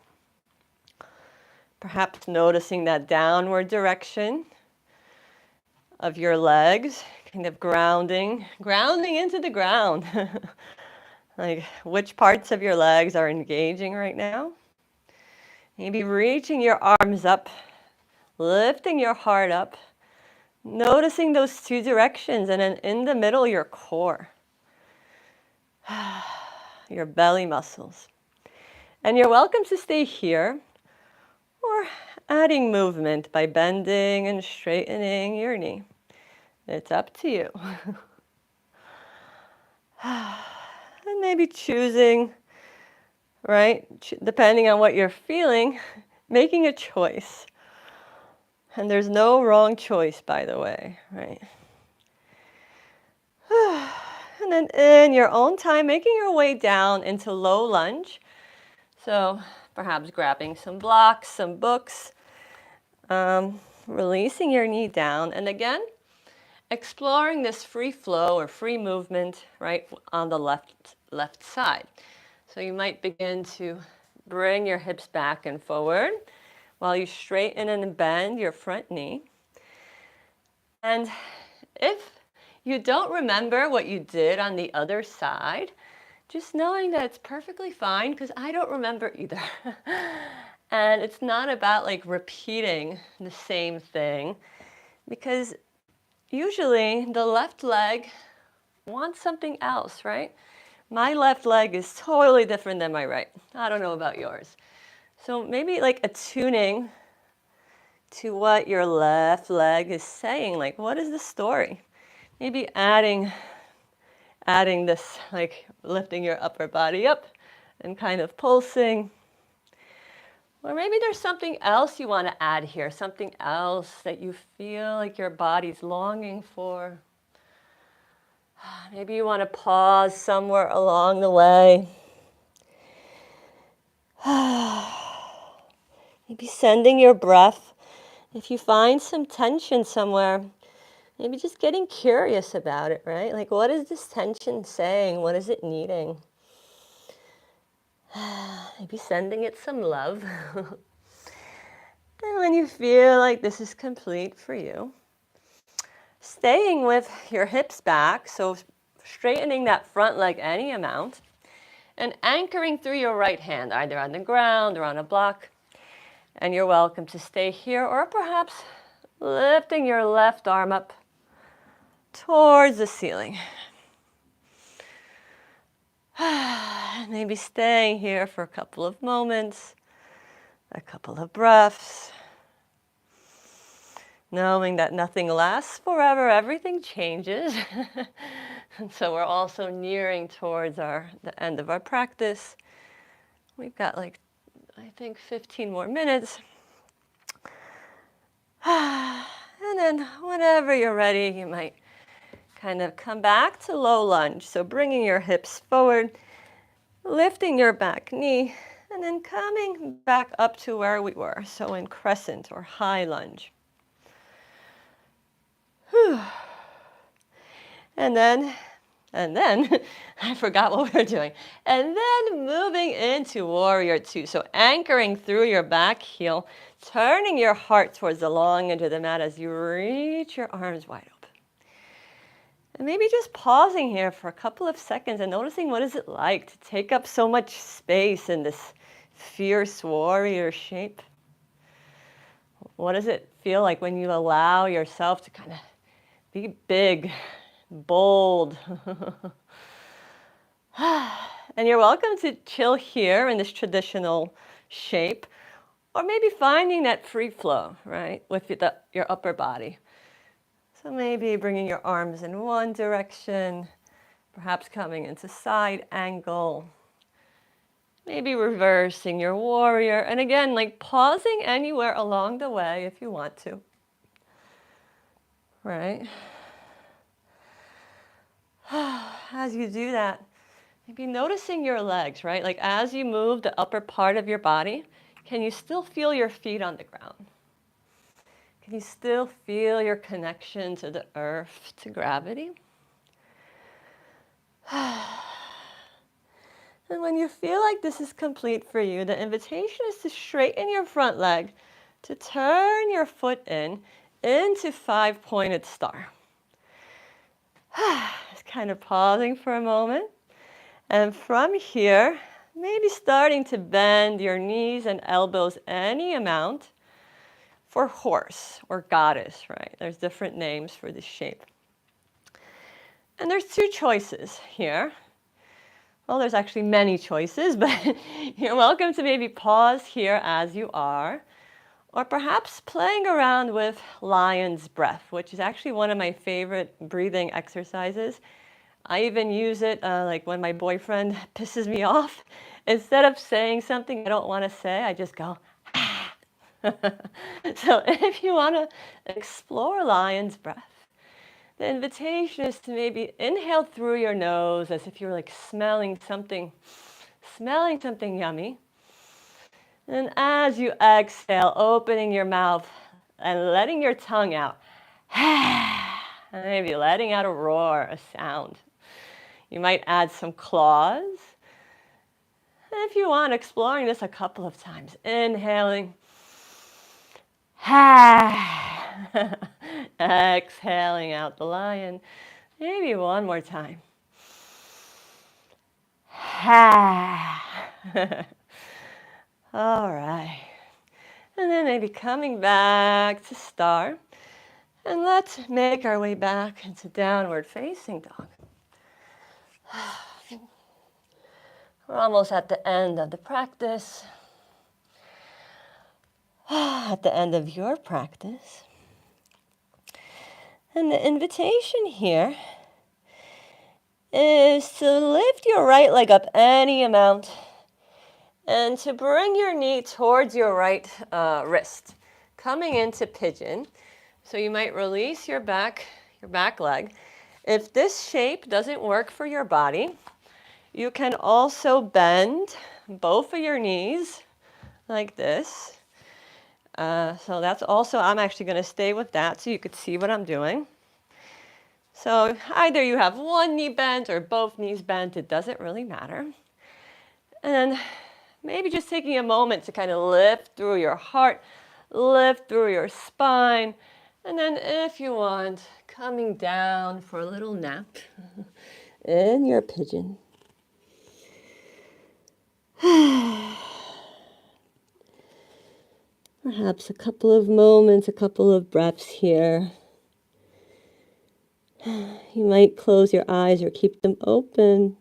Perhaps noticing that downward direction of your legs, kind of grounding into the ground. Like which parts of your legs are engaging right now. Maybe reaching your arms up, lifting your heart up, noticing those two directions, and then in the middle, your core. Your belly muscles. And you're welcome to stay here or adding movement by bending and straightening your knee. It's up to you. And maybe choosing, right, depending on what you're feeling, making a choice. And there's no wrong choice, by the way, right? And then in your own time, making your way down into low lunge. So perhaps grabbing some blocks, some books, releasing your knee down. And again, exploring this free flow or free movement right on the left side. So you might begin to bring your hips back and forward while you straighten and bend your front knee. And if you don't remember what you did on the other side, just knowing that it's perfectly fine, because I don't remember either. And it's not about like repeating the same thing, because usually the left leg wants something else, right? My left leg is totally different than my right. I don't know about yours. So maybe like attuning to what your left leg is saying, like what is the story? Maybe adding this, like lifting your upper body up and kind of pulsing. Or maybe there's something else you want to add here, something else that you feel like your body's longing for. Maybe you want to pause somewhere along the way. Maybe sending your breath. If you find some tension somewhere, maybe just getting curious about it, right? Like, what is this tension saying? What is it needing? Maybe sending it some love. And when you feel like this is complete for you, staying with your hips back, so straightening that front leg any amount, and anchoring through your right hand, either on the ground or on a block. And you're welcome to stay here, or perhaps lifting your left arm up towards the ceiling. Maybe staying here for a couple of moments, a couple of breaths, knowing that nothing lasts forever, everything changes. And so we're also nearing towards the end of our practice. We've got I think 15 more minutes. And then whenever you're ready, you might kind of come back to low lunge. So bringing your hips forward, lifting your back knee, and then coming back up to where we were. So in crescent or high lunge. Whew. And then, I forgot what we were doing. And then moving into warrior two. So anchoring through your back heel, turning your heart towards the long edge of the mat as you reach your arms wide open. And maybe just pausing here for a couple of seconds and noticing what is it like to take up so much space in this fierce warrior shape. What does it feel like when you allow yourself to kind of be big, bold? And you're welcome to chill here in this traditional shape, or maybe finding that free flow, right, with your upper body. So maybe bringing your arms in one direction, perhaps coming into side angle, maybe reversing your warrior, and again, pausing anywhere along the way if you want to, right? As you do that, maybe noticing your legs, right? As you move the upper part of your body, can you still feel your feet on the ground? Can you still feel your connection to the earth, to gravity? And when you feel like this is complete for you, the invitation is to straighten your front leg, to turn your foot into five-pointed star. Just kind of pausing for a moment. And from here, maybe starting to bend your knees and elbows any amount for horse or goddess, right? There's different names for this shape. And there's two choices here. Well, there's actually many choices, but you're welcome to maybe pause here as you are, or perhaps playing around with lion's breath, which is actually one of my favorite breathing exercises. I even use it when my boyfriend pisses me off. Instead of saying something I don't want to say, I just go, ah. So if you want to explore lion's breath, the invitation is to maybe inhale through your nose as if you're smelling something yummy. And as you exhale, opening your mouth and letting your tongue out. Maybe letting out a roar, a sound. You might add some claws. And if you want, exploring this a couple of times. Inhaling. Exhaling out the lion. Maybe one more time. All right. And then maybe coming back to star. And let's make our way back into downward facing dog. We're almost at the end of the practice. At the end of your practice. And the invitation here is to lift your right leg up any amount and to bring your knee towards your right wrist, coming into pigeon. So you might release your back leg. If this shape doesn't work for your body, you can also bend both of your knees like this. So that's also, I'm actually going to stay with that so you could see what I'm doing. So either you have one knee bent or both knees bent, it doesn't really matter. And maybe just taking a moment to kind of lift through your heart, lift through your spine. And then if you want, coming down for a little nap in your pigeon. Perhaps a couple of moments, a couple of breaths here. You might close your eyes or keep them open.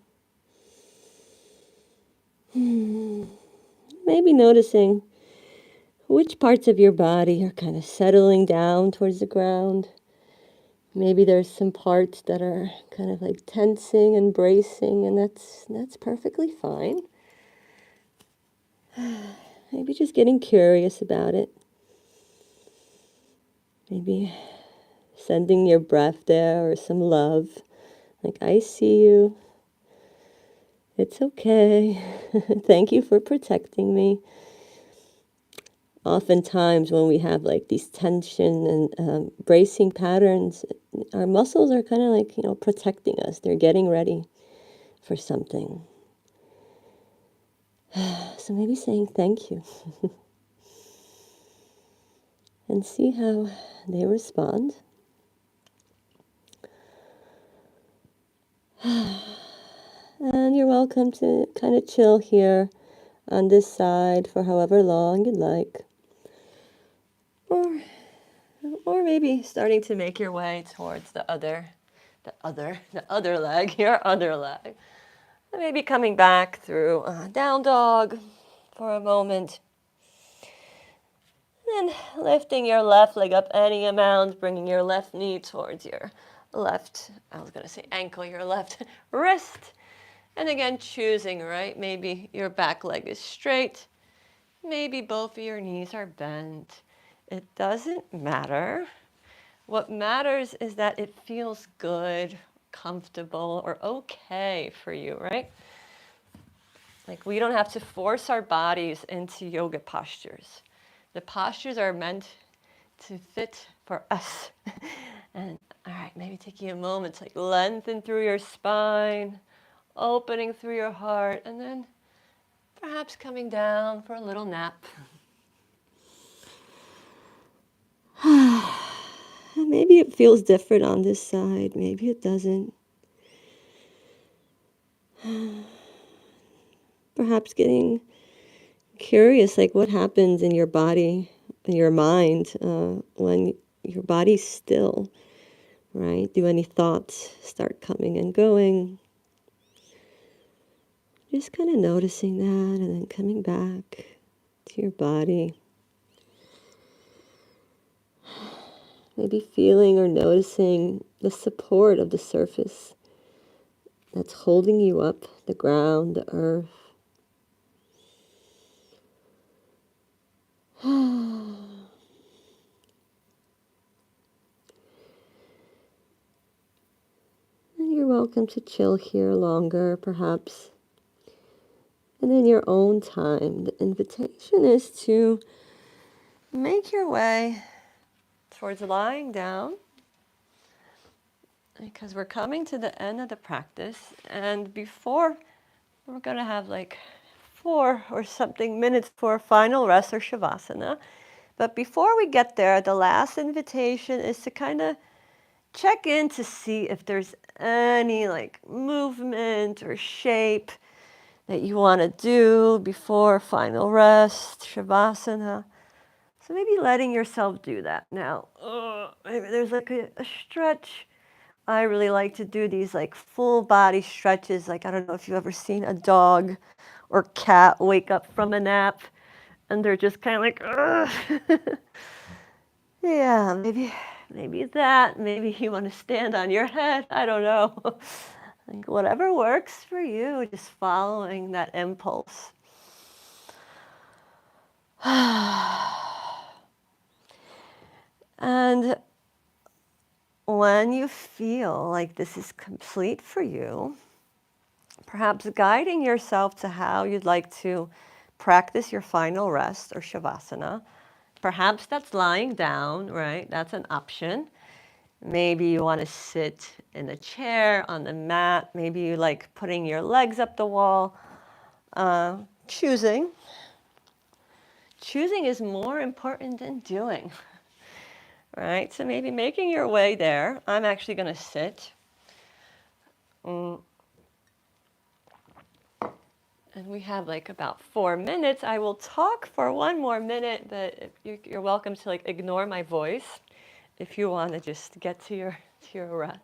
Maybe noticing which parts of your body are kind of settling down towards the ground. Maybe there's some parts that are kind of like tensing and bracing, and that's perfectly fine. Maybe just getting curious about it. Maybe sending your breath there or some love. Like, I see you. It's okay. Thank you for protecting me. Oftentimes when we have like these tension and bracing patterns, our muscles are kind of like, protecting us. They're getting ready for something. So maybe saying thank you. And see how they respond. And you're welcome to kind of chill here on this side for however long you'd like. Or maybe starting to make your way towards the other leg, your other leg. And maybe coming back through down dog for a moment. And then lifting your left leg up any amount, bringing your left knee towards your left, ankle, your left wrist. And again, choosing, right? Maybe your back leg is straight. Maybe both of your knees are bent. It doesn't matter. What matters is that it feels good, comfortable, or okay for you, right? Like, we don't have to force our bodies into yoga postures. The postures are meant to fit for us. And all right, maybe taking a moment to like lengthen through your spine, opening through your heart, and then perhaps coming down for a little nap. Maybe it feels different on this side. Maybe it doesn't. Perhaps getting curious, like what happens in your body, in your mind, when your body's still, right? Do any thoughts start coming and going? Just kind of noticing that and then coming back to your body. Maybe feeling or noticing the support of the surface that's holding you up, the ground, the earth. And you're welcome to chill here longer, perhaps. And in your own time, the invitation is to make your way towards lying down, because we're coming to the end of the practice, and before we're going to have like 4 or something minutes for final rest or shavasana. But before we get there, the last invitation is to kind of check in to see if there's any like movement or shape that you want to do before final rest, shavasana. So maybe letting yourself do that. Now, maybe there's like a stretch. I really like to do these like full body stretches. Like, I don't know if you've ever seen a dog or cat wake up from a nap and they're just kind of like, ugh. Yeah, maybe that. Maybe you want to stand on your head. I don't know. Like, whatever works for you, just following that impulse. And when you feel like this is complete for you, perhaps guiding yourself to how you'd like to practice your final rest or shavasana. Perhaps that's lying down, right? That's an option. Maybe you want to sit in a chair, on the mat. Maybe you like putting your legs up the wall. Choosing choosing is more important than doing, right? So maybe making your way there. I'm actually going to sit. Mm, And we have like about 4 minutes. I will talk for one more minute, but you're welcome to like ignore my voice if you want to just get to your rest.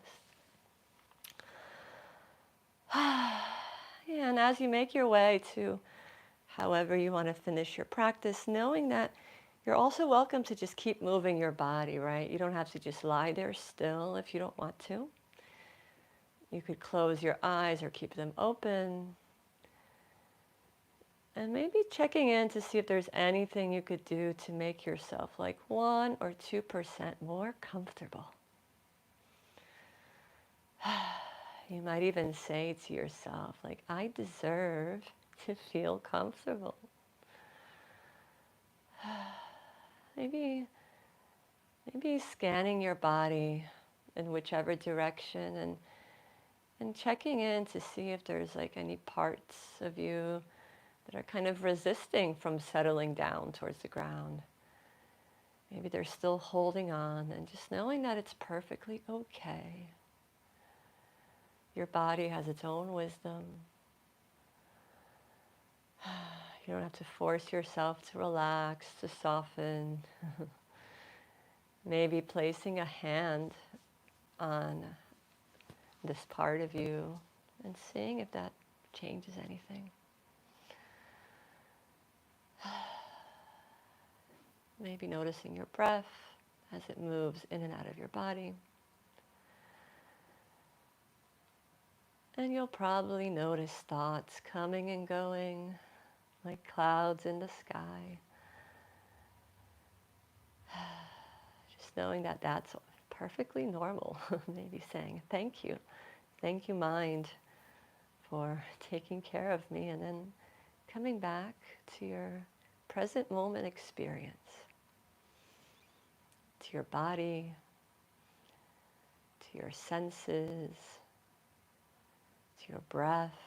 Yeah, and as you make your way to however you want to finish your practice, knowing that you're also welcome to just keep moving your body, right? You don't have to just lie there still if you don't want to. You could close your eyes or keep them open. And maybe checking in to see if there's anything you could do to make yourself like 1 or 2% more comfortable. You might even say to yourself, like, I deserve to feel comfortable. Maybe scanning your body in whichever direction and checking in to see if there's like any parts of you that are kind of resisting from settling down towards the ground. Maybe they're still holding on, and just knowing that it's perfectly okay. Your body has its own wisdom. You don't have to force yourself to relax, to soften. Maybe placing a hand on this part of you and seeing if that changes anything. Maybe noticing your breath as it moves in and out of your body. And you'll probably notice thoughts coming and going like clouds in the sky. Just knowing that that's perfectly normal. Maybe saying, thank you. Thank you, mind, for taking care of me. And then coming back to your present moment experience, to your body, to your senses, to your breath,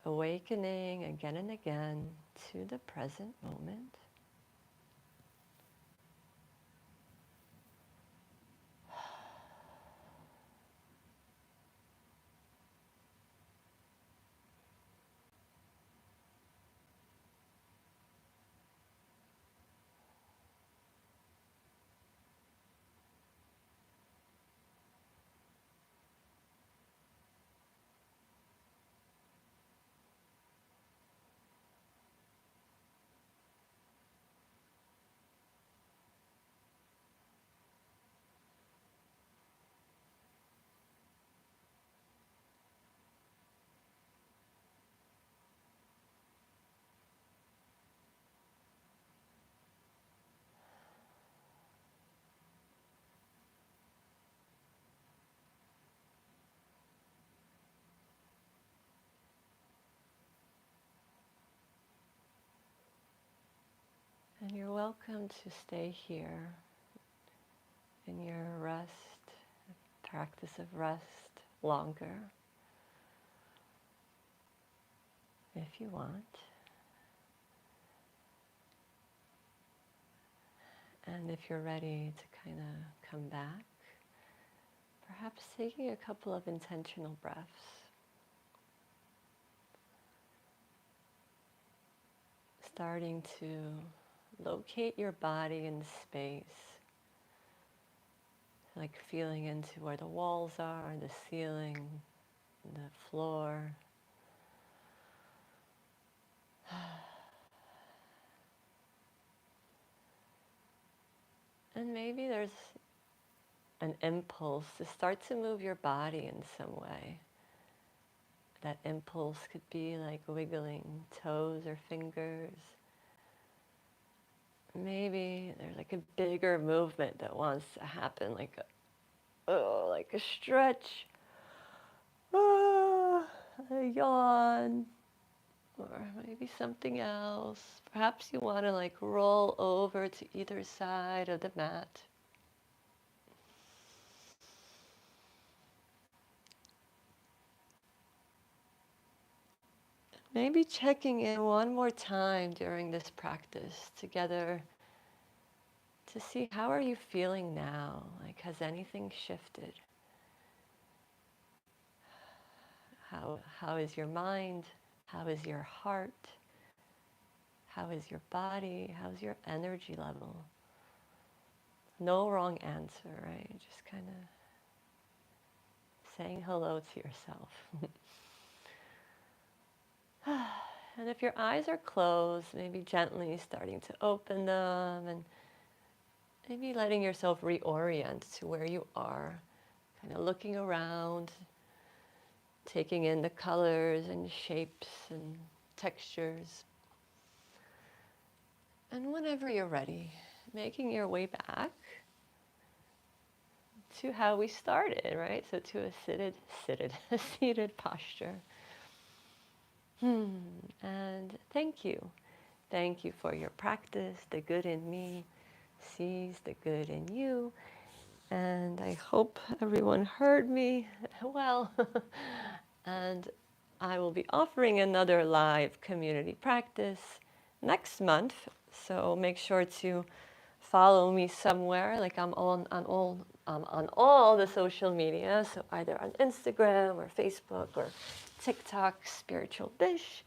awakening again and again to the present moment. And you're welcome to stay here in your rest, practice of rest longer if you want. And if you're ready to kind of come back, perhaps taking a couple of intentional breaths. Starting to locate your body in space. Like feeling into where the walls are, the ceiling, the floor. And maybe there's an impulse to start to move your body in some way. That impulse could be like wiggling toes or fingers. Maybe there's like a bigger movement that wants to happen, like a stretch, a yawn, or maybe something else. Perhaps you want to like roll over to either side of the mat. Maybe checking in one more time during this practice together to see how are you feeling now? Like, has anything shifted? How is your mind? How is your heart? How is your body? How's your energy level? No wrong answer, right? Just kind of saying hello to yourself. And if your eyes are closed, maybe gently starting to open them and maybe letting yourself reorient to where you are, kind of looking around, taking in the colors and shapes and textures. And whenever you're ready, making your way back to how we started, right? So to a seated posture. And thank you. Thank you for your practice. The good in me sees the good in you. And I hope everyone heard me well. And I will be offering another live community practice next month. So make sure to follow me somewhere. Like I'm on all the social media. So either on Instagram or Facebook or TikTok, Spiritual Bish.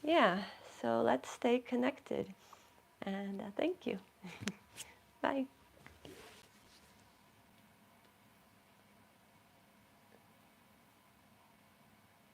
Yeah. So let's stay connected. And thank you. Bye.